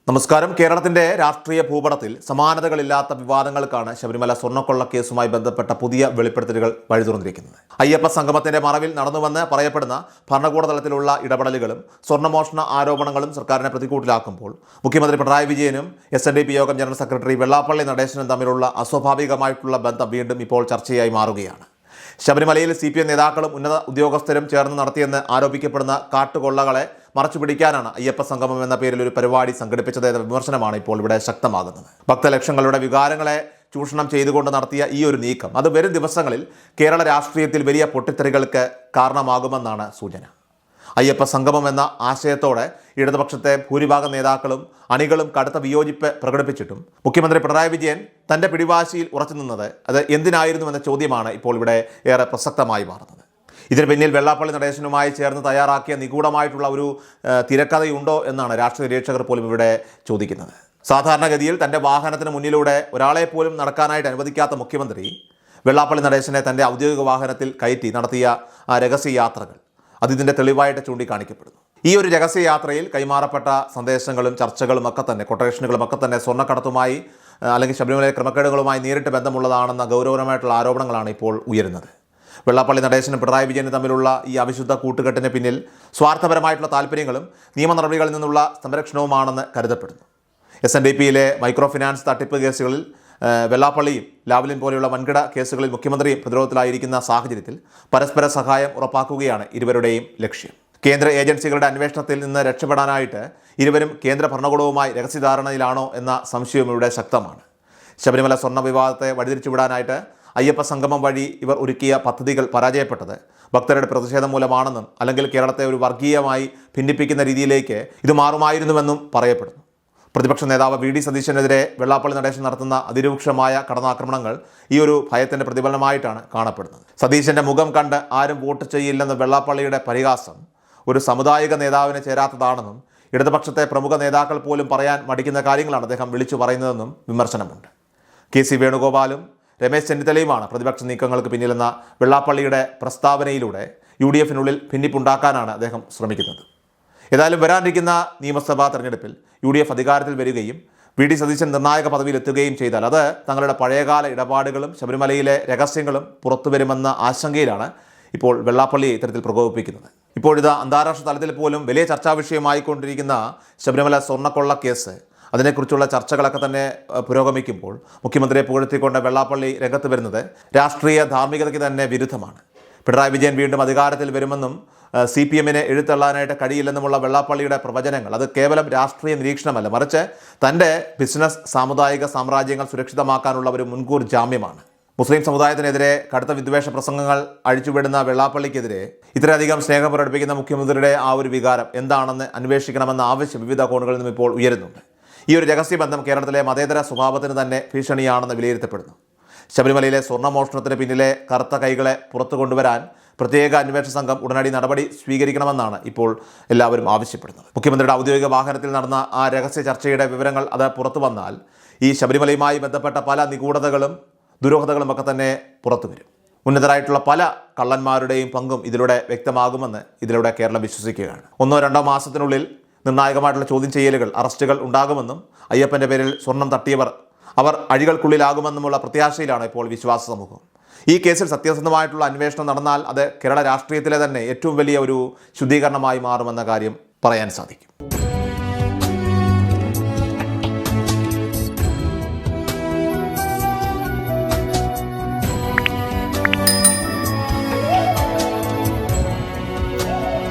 നമസ്കാരം. കേരളത്തിന്റെ രാഷ്ട്രീയ ഭൂപടത്തിൽ സമാനതകളില്ലാത്ത വിവാദങ്ങൾക്കാണ് ശബരിമല സ്വർണ്ണക്കൊള്ള കേസുമായി ബന്ധപ്പെട്ട പുതിയ വെളിപ്പെടുത്തലുകൾ വഴിതുറന്നിരിക്കുന്നത്. അയ്യപ്പ സംഗമത്തിന്റെ മറവിൽ നടന്നുവെന്ന് പറയപ്പെടുന്ന ഭരണകൂട തലത്തിലുള്ള ഇടപെടലുകളും സ്വർണ്ണമോഷണ ആരോപണങ്ങളും സർക്കാരിനെ പ്രതികൂട്ടിലാക്കുമ്പോൾ മുഖ്യമന്ത്രി പിണറായി വിജയനും SNDP യോഗം ജനറൽ സെക്രട്ടറി വെള്ളാപ്പള്ളി നടേശനും തമ്മിലുള്ള അസ്വാഭാവികമായിട്ടുള്ള ബന്ധം വീണ്ടും ഇപ്പോൾ ചർച്ചയായി മാറുകയാണ്. ശബരിമലയിൽ CPM നേതാക്കളും ഉന്നത ഉദ്യോഗസ്ഥരും ചേർന്ന് നടത്തിയെന്ന് ആരോപിക്കപ്പെടുന്ന കാട്ടുകൊള്ളകളെ മറച്ചുപിടിക്കാനാണ് അയ്യപ്പ സംഗമം എന്ന പേരിൽ ഒരു പരിപാടി സംഘടിപ്പിച്ചത് എന്ന വിമർശനമാണ് ഇപ്പോൾ ഇവിടെ ശക്തമാകുന്നത്. ഭക്തലക്ഷങ്ങളുടെ വികാരങ്ങളെ ചൂഷണം ചെയ്തുകൊണ്ട് നടത്തിയ ഈ ഒരു നീക്കം അത് വരും ദിവസങ്ങളിൽ കേരള രാഷ്ട്രീയത്തിൽ വലിയ പൊട്ടിത്തെറികൾക്ക് കാരണമാകുമെന്നാണ് സൂചന. അയ്യപ്പ സംഗമം എന്ന ആശയത്തോടെ ഇടതുപക്ഷത്തെ ഭൂരിഭാഗം നേതാക്കളും അണികളും കടുത്ത വിയോജിപ്പ് പ്രകടിപ്പിച്ചിട്ടും മുഖ്യമന്ത്രി പിണറായി വിജയൻ തൻ്റെ പിടിവാശിയിൽ ഉറച്ചു നിന്നത് അത് എന്തിനായിരുന്നു എന്ന ചോദ്യമാണ് ഇപ്പോൾ ഇവിടെ ഏറെ പ്രസക്തമായി മാറുന്നത്. ഇതിന് പിന്നിൽ വെള്ളാപ്പള്ളി നടേശനുമായി ചേർന്ന് തയ്യാറാക്കിയ നിഗൂഢമായിട്ടുള്ള ഒരു തിരക്കഥയുണ്ടോ എന്നാണ് രാഷ്ട്രീയ നിരീക്ഷകർ പോലും ഇവിടെ ചോദിക്കുന്നത്. സാധാരണഗതിയിൽ തൻ്റെ വാഹനത്തിന് മുന്നിലൂടെ ഒരാളെ പോലും നടക്കാനായിട്ട് അനുവദിക്കാത്ത മുഖ്യമന്ത്രി വെള്ളാപ്പള്ളി നടേശനെ തൻ്റെ ഔദ്യോഗിക വാഹനത്തിൽ കയറ്റി നടത്തിയ രഹസ്യ യാത്രകൾ അതിൻ്റെ തെളിവായിട്ട് ചൂണ്ടിക്കാണിക്കപ്പെടുന്നു. ഈ ഒരു രഹസ്യയാത്രയിൽ കൈമാറപ്പെട്ട സന്ദേശങ്ങളും ചർച്ചകളും ഒക്കെ തന്നെ കൊട്ടേഷനുകളും ഒക്കെ തന്നെ സ്വർണ്ണക്കടത്തുമായി അല്ലെങ്കിൽ ശബരിമല ക്രമക്കേടുകളുമായി നേരിട്ട് ബന്ധമുള്ളതാണെന്ന ഗൗരവമായിട്ടുള്ള ആരോപണങ്ങളാണ് ഇപ്പോൾ ഉയരുന്നത്. വെള്ളാപ്പള്ളി നടേശനും പിണറായി വിജയനും തമ്മിലുള്ള ഈ അവിശുദ്ധ കൂട്ടുകെട്ടിന് പിന്നിൽ സ്വാർത്ഥപരമായിട്ടുള്ള താല്പര്യങ്ങളും നിയമ നടപടികളിൽ നിന്നുള്ള സംരക്ഷണവുമാണെന്ന് കരുതപ്പെടുന്നു. SNDPയിലെ മൈക്രോ ഫിനാൻസ് തട്ടിപ്പ് കേസുകളിൽ വെള്ളാപ്പള്ളിയും ലാവ്ലിൻ പോലെയുള്ള വൻകിട കേസുകളിൽ മുഖ്യമന്ത്രിയും പ്രതിരോധത്തിലായിരിക്കുന്ന സാഹചര്യത്തിൽ പരസ്പര സഹായം ഉറപ്പാക്കുകയാണ് ഇരുവരുടെയും ലക്ഷ്യം. കേന്ദ്ര ഏജൻസികളുടെ അന്വേഷണത്തിൽ നിന്ന് രക്ഷപ്പെടാനായിട്ട് ഇരുവരും കേന്ദ്ര ഭരണകൂടവുമായി രഹസ്യധാരണയിലാണോ എന്ന സംശയവും ഇവിടെ ശക്തമാണ്. ശബരിമല സ്വർണ്ണ വിവാദത്തെ വഴിതിരിച്ചുവിടാനായിട്ട് അയ്യപ്പ സംഗമം വഴി ഇവർ ഒരുക്കിയ പദ്ധതികൾ പരാജയപ്പെട്ടത് ഭക്തരുടെ പ്രതിഷേധം മൂലമാണെന്നും അല്ലെങ്കിൽ കേരളത്തെ ഒരു വർഗീയമായി ഭിന്നിപ്പിക്കുന്ന രീതിയിലേക്ക് ഇത് മാറുമായിരുന്നുവെന്നും പറയപ്പെടുന്നു. പ്രതിപക്ഷ നേതാവ് VD സതീശനെതിരെ വെള്ളാപ്പള്ളി നടേശൻ നടത്തുന്ന അതിരൂക്ഷമായ കടന്നാക്രമണങ്ങൾ ഈ ഒരു ഭയത്തിൻ്റെ പ്രതിഫലനമായിട്ടാണ് കാണപ്പെടുന്നത്. സതീശൻ്റെ മുഖം കണ്ട് ആരും വോട്ട് ചെയ്യില്ലെന്ന വെള്ളാപ്പള്ളിയുടെ പരിഹാസം ഒരു സാമുദായിക നേതാവിനെ ചേരാത്തതാണെന്നും ഇടതുപക്ഷത്തെ പ്രമുഖ നേതാക്കൾ പോലും പറയാൻ മടിക്കുന്ന കാര്യങ്ങളാണ് അദ്ദേഹം വിളിച്ചു പറയുന്നതെന്നും വിമർശനമുണ്ട്. KC വേണുഗോപാലും രമേശ് ചെന്നിത്തലയുമാണ് പ്രതിപക്ഷ നീക്കങ്ങൾക്ക് പിന്നിലെന്ന വെള്ളാപ്പള്ളിയുടെ പ്രസ്താവനയിലൂടെ UDFനുള്ളിൽ ഭിന്നിപ്പുണ്ടാക്കാനാണ് അദ്ദേഹം ശ്രമിക്കുന്നത്. ഏതായാലും വരാനിരിക്കുന്ന നിയമസഭാ തെരഞ്ഞെടുപ്പിൽ UDF അധികാരത്തിൽ വരികയും VD സതീശൻ നിർണായക പദവിയിലെത്തുകയും ചെയ്താൽ അത് തങ്ങളുടെ പഴയകാല ഇടപാടുകളും ശബരിമലയിലെ രഹസ്യങ്ങളും പുറത്തു വരുമെന്ന ആശങ്കയിലാണ് ഇപ്പോൾ വെള്ളാപ്പള്ളിയെ ഇത്തരത്തിൽ പ്രകോപിപ്പിക്കുന്നത്. ഇപ്പോഴിത് അന്താരാഷ്ട്ര തലത്തിൽ പോലും വലിയ ചർച്ചാ വിഷയമായിക്കൊണ്ടിരിക്കുന്ന ശബരിമല സ്വർണ്ണക്കൊള്ള കേസ് അതിനെക്കുറിച്ചുള്ള ചർച്ചകളൊക്കെ തന്നെ പുരോഗമിക്കുമ്പോൾ മുഖ്യമന്ത്രിയെ പുകഴ്ത്തിക്കൊണ്ട് വെള്ളാപ്പള്ളി രംഗത്ത് വരുന്നത് രാഷ്ട്രീയ ധാർമ്മികതയ്ക്ക് തന്നെ വിരുദ്ധമാണ്. പിണറായി വിജയൻ വീണ്ടും അധികാരത്തിൽ വരുമെന്നും CPMനെ എഴുത്തള്ളാനായിട്ട് കഴിയില്ലെന്നുമുള്ള വെള്ളാപ്പള്ളിയുടെ പ്രവചനങ്ങൾ അത് കേവലം രാഷ്ട്രീയ നിരീക്ഷണമല്ല, മറിച്ച് തൻ്റെ ബിസിനസ് സാമുദായിക സാമ്രാജ്യങ്ങൾ സുരക്ഷിതമാക്കാനുള്ള ഒരു മുൻകൂർ ജാമ്യമാണ്. മുസ്ലിം സമുദായത്തിനെതിരെ കടുത്ത വിദ്വേഷ പ്രസംഗങ്ങൾ അഴിച്ചുവിടുന്ന വെള്ളാപ്പള്ളിക്കെതിരെ ഇത്രയധികം സ്നേഹം പ്രകടിപ്പിക്കുന്ന മുഖ്യമന്ത്രിയുടെ ആ ഒരു വികാരം എന്താണെന്ന് അന്വേഷിക്കണമെന്ന ആവശ്യം വിവിധ കോണുകളിൽ നിന്നും ഇപ്പോൾ ഉയരുന്നുണ്ട്. ഈ ഒരു രഹസ്യബന്ധം കേരളത്തിലെ മതേതര സ്വഭാവത്തിന് തന്നെ ഭീഷണിയാണെന്ന് വിലയിരുത്തപ്പെടുന്നു. ശബരിമലയിലെ സ്വർണ്ണമോഷണത്തിന് പിന്നിലെ കറുത്ത കൈകളെ പുറത്തു കൊണ്ടുവരാൻ പ്രത്യേക അന്വേഷണ സംഘം ഉടനടി നടപടി സ്വീകരിക്കണമെന്നാണ് ഇപ്പോൾ എല്ലാവരും ആവശ്യപ്പെടുന്നത്. മുഖ്യമന്ത്രിയുടെ ഔദ്യോഗിക വാഹനത്തിൽ നടന്ന ആ രഹസ്യ ചർച്ചയുടെ വിവരങ്ങൾ അത് പുറത്തു വന്നാൽ ഈ ശബരിമലയുമായി ബന്ധപ്പെട്ട പല നിഗൂഢതകളും ദുരൂഹതകളും ഒക്കെ തന്നെ പുറത്തു വരും. ഉന്നതരായിട്ടുള്ള പല കള്ളന്മാരുടെയും പങ്കും ഇതിലൂടെ വ്യക്തമാകുമെന്ന് ഇതിലൂടെ കേരളം വിശ്വസിക്കുകയാണ്. 1-2 മാസത്തിനുള്ളിൽ നിർണായകമായിട്ടുള്ള ചോദ്യം ചെയ്യലുകൾ അറസ്റ്റുകൾ ഉണ്ടാകുമെന്നും അയ്യപ്പൻ്റെ പേരിൽ സ്വർണം തട്ടിയവർ അവർ അഴികൾക്കുള്ളിലാകുമെന്നുമുള്ള പ്രത്യാശയിലാണ് ഇപ്പോൾ വിശ്വാസ സമൂഹം. ഈ കേസിൽ സത്യസന്ധമായിട്ടുള്ള അന്വേഷണം നടന്നാൽ അത് കേരള രാഷ്ട്രീയത്തിലെ തന്നെ ഏറ്റവും വലിയ ഒരു ശുദ്ധീകരണമായി മാറുമെന്ന കാര്യം പറയാൻ സാധിക്കും.